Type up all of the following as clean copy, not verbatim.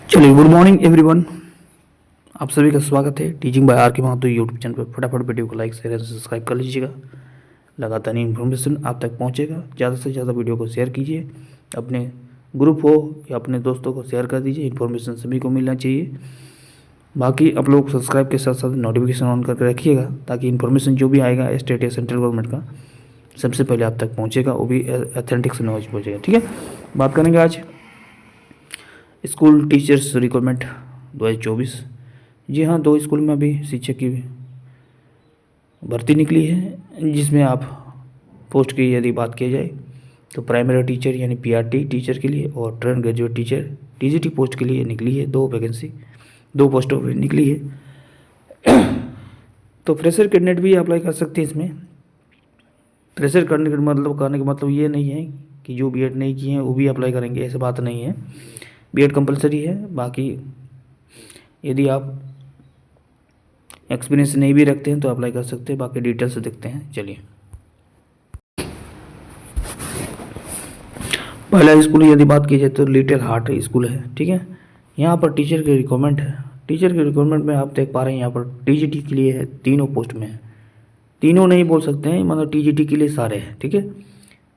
चलिए, good morning everyone. आप सभी का स्वागत है टीचिंग बाय आर के महतो यूट्यूब चैनल पर। फटाफट वीडियो को लाइक शेयर एंड सब्सक्राइब कर लीजिएगा। लगातार इन्फॉर्मेशन आप तक पहुंचेगा। ज़्यादा से ज़्यादा वीडियो को शेयर कीजिए, अपने ग्रुप हो या अपने दोस्तों को शेयर कर दीजिए। इन्फॉर्मेशन सभी को मिलना चाहिए। बाकी आप लोग सब्सक्राइब के साथ साथ नोटिफिकेशन ऑन करके रखिएगा, ताकि इन्फॉर्मेशन जो भी आएगा स्टेट या सेंट्रल गवर्नमेंट का सबसे पहले आप तक पहुँचेगा, वो भी ऑथेंटिक से नॉलेज पहुँचेगा। ठीक है, बात करेंगे आज स्कूल टीचर्स रिक्वायरमेंट 2024। जी हाँ, 2 स्कूल में अभी शिक्षक की भर्ती निकली है, जिसमें आप पोस्ट की यदि बात की जाए तो प्राइमरी टीचर यानी पीआरटी टीचर के लिए और train graduate teacher TGT post के लिए निकली है। 2 वैकेंसी, 2 पोस्टों पर निकली है। तो फ्रेशर कैंडिडेट भी अप्लाई कर सकते हैं इसमें। फ्रेशर करने का मतलब ये नहीं है कि जो बीएड नहीं किए हैं वो भी अप्लाई करेंगे, ऐसी बात नहीं है। बीएड कंपलसरी है। बाकी यदि आप एक्सपीरियंस नहीं भी रखते हैं तो अप्लाई कर सकते हैं। बाकी डिटेल से देखते हैं। चलिए, पहला स्कूल यदि बात की जाए तो लिटिल हार्ट स्कूल है। ठीक है, यहाँ पर टीचर की रिक्वायरमेंट है। टीचर की रिक्वायरमेंट में आप देख पा रहे हैं यहाँ पर टीजीटी के लिए है, तीनों पोस्ट में है। तीनों नहीं बोल सकते हैं, मतलब टीजीटी के लिए सारे हैं। ठीक है,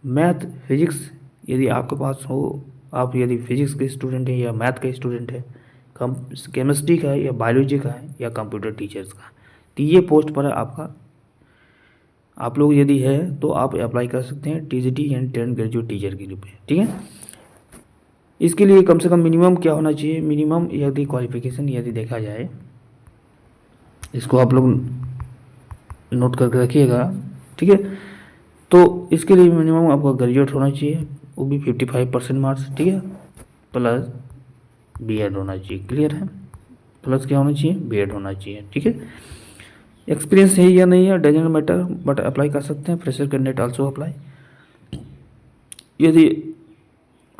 मैथ फिजिक्स यदि आपके पास हो, आप यदि फिजिक्स के स्टूडेंट हैं या मैथ के स्टूडेंट है, केमिस्ट्री का है या बायोलॉजी का है या कंप्यूटर टीचर्स का, तो ये पोस्ट पर आपका आप लोग यदि है तो आप अप्लाई कर सकते हैं टीजीटी यानी ट्रेन ग्रेजुएट टीचर के लिए। ठीक है, इसके लिए कम से कम मिनिमम क्या होना चाहिए, मिनिमम यदि क्वालिफिकेशन यदि देखा जाए, इसको आप लोग नोट करके रखिएगा। ठीक है, तो इसके लिए मिनिमम आपका ग्रेजुएट होना चाहिए, वो भी 55% मार्क्स। ठीक है, प्लस बीएड होना चाहिए। क्लियर है, प्लस क्या होना चाहिए, बीएड होना चाहिए। ठीक है, एक्सपीरियंस है या नहीं है डजेंट मैटर, बट अप्लाई कर सकते हैं। Fresher candidate also apply. यदि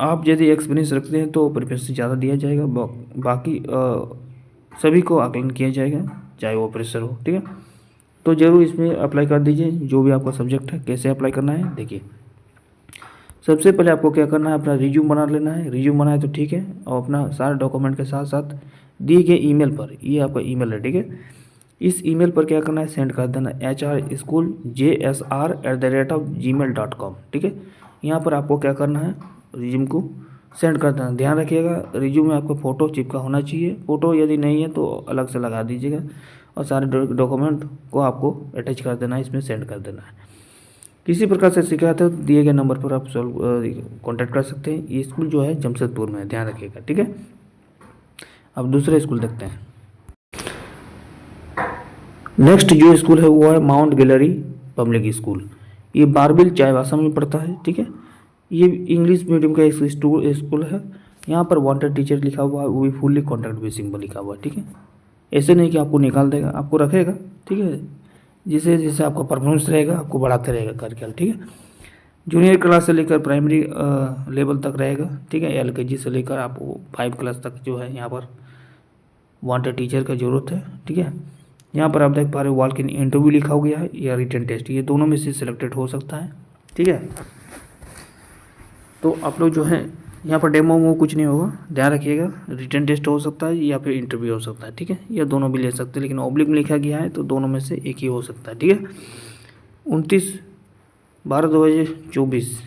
आप यदि एक्सपीरियंस रखते हैं तो प्रेफरेंस ज़्यादा दिया जाएगा। बाकी सभी को आकलन किया जाएगा, चाहे वो फ्रेशर हो। ठीक है, तो ज़रूर इसमें अप्लाई कर दीजिए, जो भी आपका सब्जेक्ट है। कैसे अप्लाई करना है देखिए, सबसे पहले आपको क्या करना है, अपना रिज्यूम बना लेना है। रिज्यूम बनाए तो ठीक है, और अपना सारे डॉक्यूमेंट के साथ साथ दिए गए ईमेल पर, ये आपका ईमेल है। ठीक है, इस ईमेल पर क्या करना है, सेंड कर देना HRSchoolJSR@gmail.com। ठीक है, यहाँ पर आपको क्या करना है, रिज्यूम को सेंड कर देना। ध्यान रखिएगा, रिज्यूम में आपको फ़ोटो चिपका होना चाहिए। फ़ोटो यदि नहीं है तो अलग से लगा दीजिएगा, और सारे डॉक्यूमेंट को आपको अटैच कर देना है, इसमें सेंड कर देना है। किसी प्रकार से शिकायत है तो दिए गए नंबर पर आप कॉन्टैक्ट कर सकते हैं। ये स्कूल जो है जमशेदपुर में है, ध्यान रखिएगा। ठीक है, अब दूसरा स्कूल देखते हैं। नेक्स्ट जो स्कूल है वो है माउंट गैलरी पब्लिक स्कूल। ये बारबिल चाईबासा में पड़ता है। ठीक है, ये इंग्लिश मीडियम का एक स्कूल है। यहाँ पर वांटेड टीचर लिखा हुआ है, वो भी फुल्ली कॉन्ट्रैक्ट बेसिस पर लिखा हुआ है। ठीक है, ऐसे नहीं कि आपको निकाल देगा, आपको रखेगा। ठीक है, जैसे जैसे आपका परफॉर्मेंस रहेगा आपको बढ़ाते रहेगा करके। ठीक है, जूनियर क्लास से लेकर प्राइमरी लेवल तक रहेगा। ठीक है, एलकेजी से लेकर आपको 5 क्लास तक जो है यहाँ पर वांटेड टीचर का ज़रूरत है। ठीक है, यहाँ पर आप देख पा रहे हो वॉक इन इंटरव्यू लिखा गया है या रिटन टेस्ट, ये दोनों में से सिलेक्टेड हो सकता है। ठीक है, तो आप लोग जो है यहाँ पर डेमो वो कुछ नहीं होगा, ध्यान रखिएगा। रिटन टेस्ट हो सकता है या फिर इंटरव्यू हो सकता है। ठीक है, या दोनों भी ले सकते हैं, लेकिन ऑब्लिक में लिखा गया है तो दोनों में से एक ही हो सकता है। ठीक है, 29/12/2024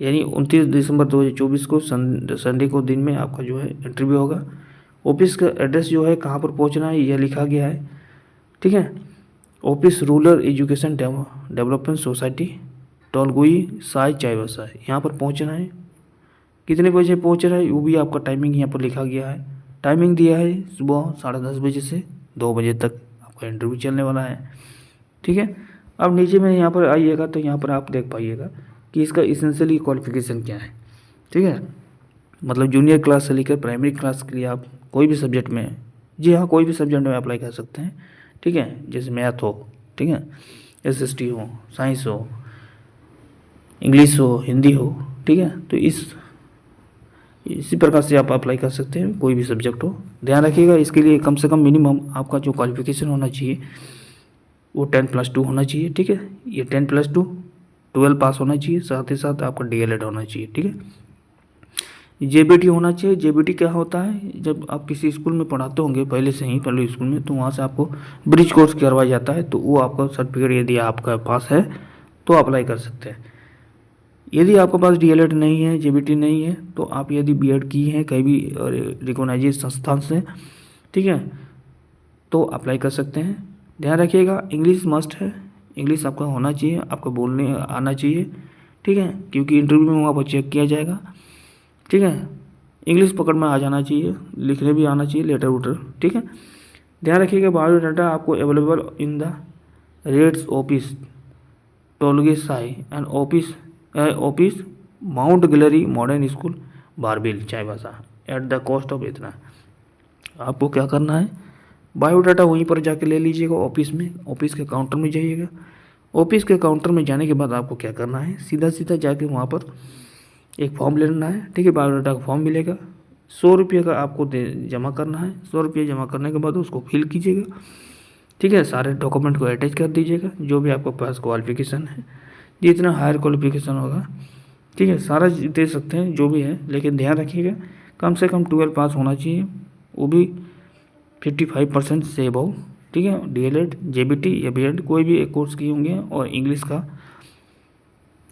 यानी 29 दिसंबर 2024 को संडे को दिन में आपका जो है इंटरव्यू होगा। ऑफिस का एड्रेस जो है कहाँ पर पहुँचना है यह लिखा गया है। ठीक है, office rural education development society, टोलगुई, साई चाईबासा, यहाँ पर पहुँचना है। कितने बजे पहुँचना है वो भी आपका टाइमिंग यहाँ पर लिखा गया है। टाइमिंग दिया है सुबह 10:30 बजे से 2 बजे तक आपका इंटरव्यू चलने वाला है। ठीक है, अब नीचे में यहाँ पर आइएगा तो यहाँ पर आप देख पाइएगा कि इसका इसेंशियली क्वालिफिकेशन क्या है। ठीक है, मतलब जूनियर क्लास से लेकर प्राइमरी क्लास के लिए आप कोई भी सब्जेक्ट में, जी हाँ, कोई भी सब्जेक्ट में अप्लाई कर सकते हैं। ठीक है, जैसे मैथ हो, ठीक है, एसएसटी हो, साइंस हो, इंग्लिश हो, हिंदी हो। ठीक है, तो इसी प्रकार से आप अप्लाई कर सकते हैं, कोई भी सब्जेक्ट हो। ध्यान रखिएगा, इसके लिए कम से कम मिनिमम आपका जो क्वालिफिकेशन होना चाहिए वो 10+2 होना चाहिए। ठीक है, ये 10+2 12 पास होना चाहिए, साथ ही साथ आपका DLED होना चाहिए। ठीक है, जेबीटी होना चाहिए। जेबीटी क्या होता है, जब आप किसी स्कूल में पढ़ाते होंगे पहले से ही, पहले स्कूल में, तो वहाँ से आपको ब्रिज कोर्स करवाया जाता है, तो वो आपका सर्टिफिकेट यदि आपका पास है तो अप्लाई कर सकते हैं। यदि आपके पास डीएलएड नहीं है, जेबीटी नहीं है, तो आप यदि बीएड की हैं कहीं भी रिकॉग्नाइज्ड संस्थान से, ठीक है, तो अप्लाई कर सकते हैं। ध्यान रखिएगा इंग्लिश मस्ट है, इंग्लिश आपका होना चाहिए, आपको बोलने आना चाहिए, ठीक है, क्योंकि इंटरव्यू में वहाँ पर चेक किया जाएगा, ठीक है। इंग्लिश पकड़ में आ जाना चाहिए, लिखने भी आना चाहिए, लेटर वुटर, ठीक है। ध्यान रखिएगा बायोडाटा आपको available in the rates office टोलगे साई and office Mount Glory modern school Barbil Chaibasa at the cost of इतना। आपको क्या करना है, बायोडाटा वहीं पर जाके ले लीजिएगा ऑफिस में, ऑफिस के काउंटर में जाइएगा। ऑफिस के काउंटर में जाने के बाद आपको क्या करना है, सीधा सीधा जाके वहाँ पर एक फॉर्म लेना है, ठीक है, बायोडाटा का फॉर्म मिलेगा, 100 रुपये का आपको जमा करना है। 100 रुपये जमा करने के बाद उसको फिल कीजिएगा, ठीक है। सारे डॉक्यूमेंट को अटैच कर दीजिएगा, जो भी आपके पास क्वालिफिकेशन है, जितना हायर क्वालिफिकेशन होगा, ठीक है, सारा दे सकते हैं जो भी है, लेकिन ध्यान रखिएगा कम से कम 12 पास होना चाहिए, वो भी 55% से अबव, ठीक है। डीएलएड, जेबीटी या बीएड कोई भी एक कोर्स किए होंगे और इंग्लिश का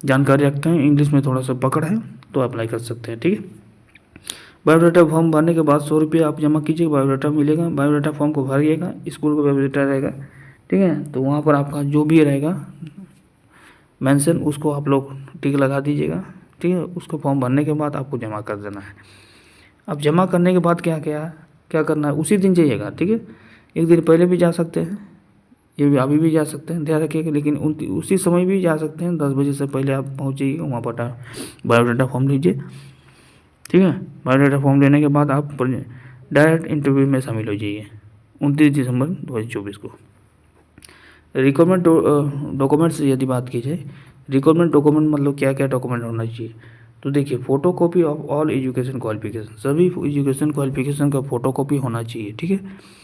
जानकारी रखते हैं, इंग्लिश में थोड़ा सा पकड़ है, तो अप्लाई कर सकते हैं, ठीक है। बायोडाटा फॉर्म भरने के बाद 100 रुपये आप जमा कीजिए, बायोडाटा मिलेगा। बायोडाटा फॉर्म को भरिएगा, स्कूल का वेबसाइट रहेगा, ठीक है, तो वहाँ पर आपका जो भी रहेगा मेंशन, उसको आप लोग टिक लगा दीजिएगा, ठीक है। उसको फॉर्म भरने के बाद आपको जमा कर देना है। अब जमा करने के बाद क्या करना है, उसी दिन जाइएगा, ठीक है। एक दिन पहले भी जा सकते हैं, ये भी अभी भी जा सकते हैं, ध्यान रखिएगा, लेकिन उसी समय भी जा सकते हैं, 10 बजे से पहले आप पहुँच जाइएगा वहाँ पर, बायोडाटा फॉर्म लीजिए, ठीक है। बायोडाटा फॉर्म लेने के बाद आप डायरेक्ट इंटरव्यू में शामिल हो जाइए 29 दिसंबर 2024 को। रिक्वायरमेंट डॉक्यूमेंट्स यदि बात की जाए, रिक्वायरमेंट डॉक्यूमेंट मतलब क्या क्या डॉक्यूमेंट होना चाहिए, तो देखिए photo copy of all education qualification, सभी एजुकेशन क्वालिफिकेशन का फोटो कॉपी होना चाहिए, ठीक है।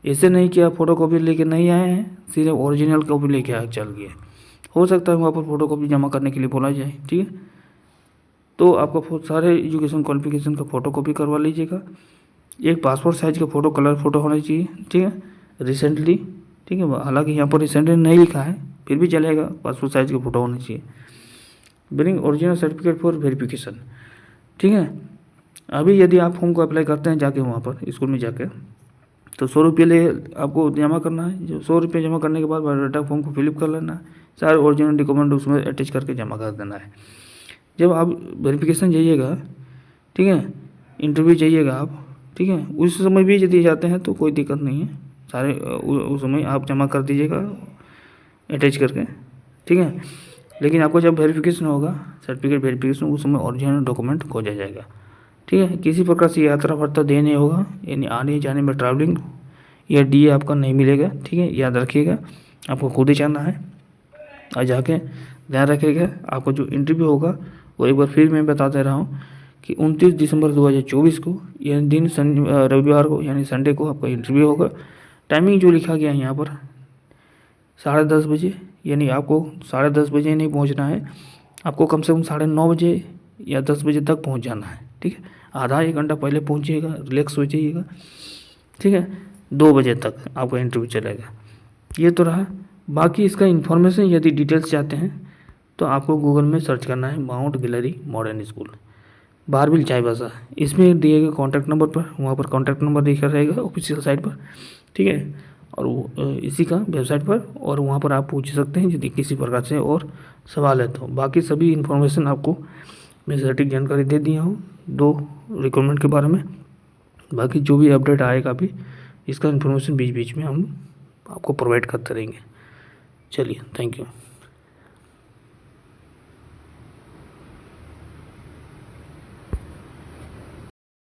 ऐसे नहीं कि आप फोटो कॉपी लेके नहीं आए हैं, सिर्फ ओरिजिनल कॉपी लेके आए चल गए, हो सकता है वहाँ पर फोटो कॉपी जमा करने के लिए बोला जाए, ठीक है। तो आपका सारे एजुकेशन क्वालिफिकेशन का फ़ोटो कॉपी करवा लीजिएगा। एक पासपोर्ट साइज़ का फ़ोटो, कलर फ़ोटो होना चाहिए, ठीक है, रिसेंटली, ठीक है, हालांकि यहाँ पर रिसेंटली नहीं लिखा है, फिर भी चलेगा, पासपोर्ट साइज़ का फ़ोटो होना चाहिए। Bring original certificate for verification, ठीक है। अभी यदि आप फॉर्म को अप्लाई करते हैं जाके वहाँ पर स्कूल में जाके, तो 100 रुपये ले आपको जमा करना है। जो 100 रुपये जमा करने के बाद बायोडाटा फॉर्म को फिलअप कर लेना है, सारे ओरिजिनल डॉक्यूमेंट उसमें अटैच करके जमा कर देना है। जब आप वेरिफिकेशन जाइएगा, ठीक है, इंटरव्यू जाइएगा आप, ठीक है, उस समय भी यदि जाते हैं तो कोई दिक्कत नहीं है, सारे उस समय आप जमा कर दीजिएगा अटैच करके, ठीक है। लेकिन आपको जब वेरिफिकेशन होगा, सर्टिफिकेट वेरिफिकेशन, उस समय ओरिजिनल डॉक्यूमेंट खोजा जाएगा, ठीक है। किसी प्रकार से यात्रा भत्ता देने होगा, यानी आने जाने में ट्रैवलिंग या डीए आपका नहीं मिलेगा, ठीक है, याद रखिएगा, आपको खुद ही जाना है और जाके ध्यान रखिएगा। आपको जो इंटरव्यू होगा वो एक बार फिर मैं बता दे रहा हूँ कि 29 दिसंबर 2024 को, यह दिन रविवार को यानी संडे को आपका इंटरव्यू होगा। टाइमिंग जो लिखा गया है यहाँ पर 10:30 बजे, यानी आपको 10:30 बजे नहीं पहुँचना है, आपको कम से कम 9:30 बजे या 10 बजे तक पहुँच जाना है, ठीक है। आधा 1 घंटा पहले पहुँचिएगा, रिलैक्स हो जाइएगा, ठीक है। 2 बजे तक आपका इंटरव्यू चलेगा। ये तो रहा, बाकी इसका इन्फॉर्मेशन यदि डिटेल्स चाहते हैं तो आपको गूगल में सर्च करना है mount Glory modern school Barbil Chaibasa, इसमें दिए गए कॉन्टैक्ट नंबर पर, वहाँ पर कॉन्टैक्ट नंबर लिखा रहेगा ऑफिशियल साइट पर, ठीक है, और इसी का वेबसाइट पर, और वहाँ पर आप पूछ सकते हैं यदि किसी प्रकार से और सवाल है तो। बाकी सभी इन्फॉर्मेशन आपको मैं सटीक जानकारी दे दिया हूँ 2 रिक्वायरमेंट के बारे में। बाकी जो भी अपडेट आएगा अभी, इसका इन्फॉर्मेशन बीच बीच में हम आपको प्रोवाइड करते रहेंगे। चलिए, थैंक यू।